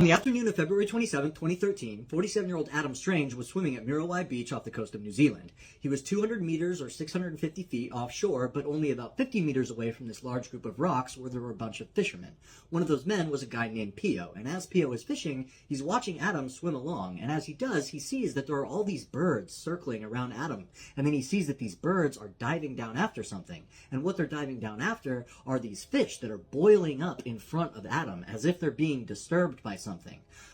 On the afternoon of February 27, 2013, 47-year-old Adam Strange was swimming at Muriwai Beach off the coast of New Zealand. He was 200 meters or 650 feet offshore, but only about 50 meters away from this large group of rocks where there were a bunch of fishermen. One of those men was a guy named Pio, and as Pio is fishing, he's watching Adam swim along, and as he does, he sees that there are all these birds circling around Adam, and then he sees that these birds are diving down after something, and what they're diving down after are these fish that are boiling up in front of Adam, as if they're being disturbed by something.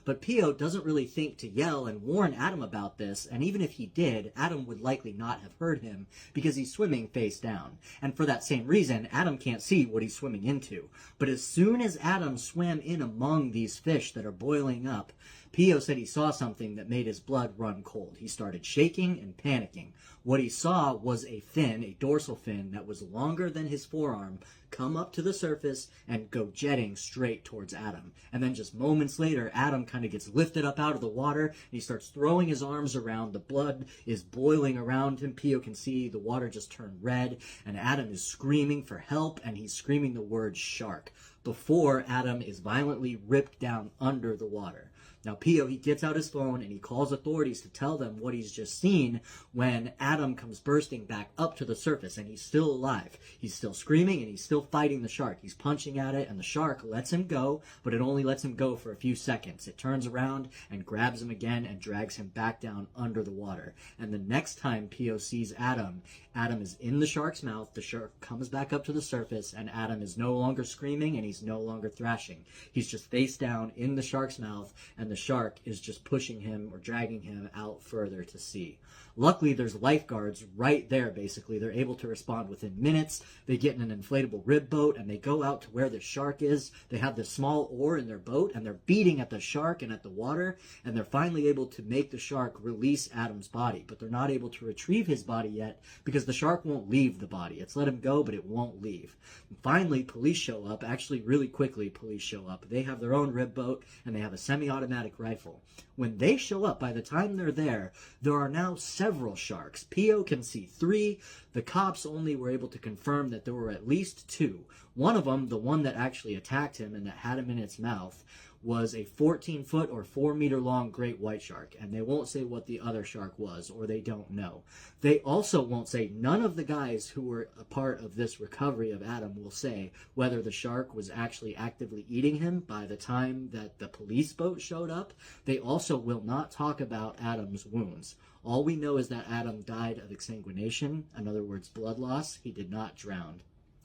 But Pio doesn't really think to yell and warn Adam about this, and even if he did, Adam would likely not have heard him because he's swimming face down. And for that same reason, Adam can't see what he's swimming into. But as soon as Adam swam in among these fish that are boiling up, Pio said he saw something that made his blood run cold. He started shaking and panicking. What he saw was a fin, a dorsal fin, that was longer than his forearm, come up to the surface and go jetting straight towards Adam. And then just moments later, Adam kind of gets lifted up out of the water, and he starts throwing his arms around. The blood is boiling around him. Pio can see the water just turn red, and Adam is screaming for help, and he's screaming the word shark before Adam is violently ripped down under the water. Now, Pio, he gets out his phone and he calls authorities to tell them what he's just seen when Adam comes bursting back up to the surface, and he's still alive. He's still screaming and he's still fighting the shark. He's punching at it, and the shark lets him go, but it only lets him go for a few seconds. It turns around and grabs him again and drags him back down under the water. And the next time Pio sees Adam, Adam is in the shark's mouth. The shark comes back up to the surface, and Adam is no longer screaming and he's no longer thrashing. He's just face down in the shark's mouth, and the shark is just pushing him or dragging him out further to sea. Luckily, there's lifeguards right there, basically. They're able to respond within minutes. They get in an inflatable rib boat, and they go out to where the shark is. They have this small oar in their boat, and they're beating at the shark and at the water, and they're finally able to make the shark release Adam's body. But they're not able to retrieve his body yet because the shark won't leave the body. It's let him go, but it won't leave. And finally, police show up. Actually, really quickly, police show up. They have their own rib boat, and they have a semi-automatic rifle. When they show up, by the time they're there are now several sharks. Pio can see 3. The cops only were able to confirm that there were at least 2. One of them, the one that actually attacked him and that had him in its mouth, was a 14-foot or 4-meter long great white shark, and they won't say what the other shark was, or they don't know. They also won't say, none of the guys who were a part of this recovery of Adam will say whether the shark was actually actively eating him by the time that the police boat showed up. They also will not talk about Adam's wounds. All we know is that Adam died of exsanguination, in other words, blood loss. He did not drown.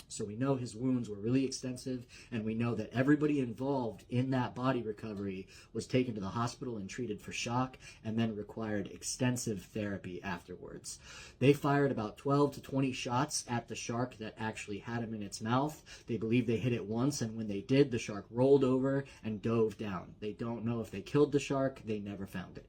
So we know his wounds were really extensive, and we know that everybody involved in that body recovery was taken to the hospital and treated for shock, and then required extensive therapy afterwards. They fired about 12 to 20 shots at the shark that actually had him in its mouth. They believe they hit it once, and when they did, the shark rolled over and dove down. They don't know if they killed the shark. They never found it.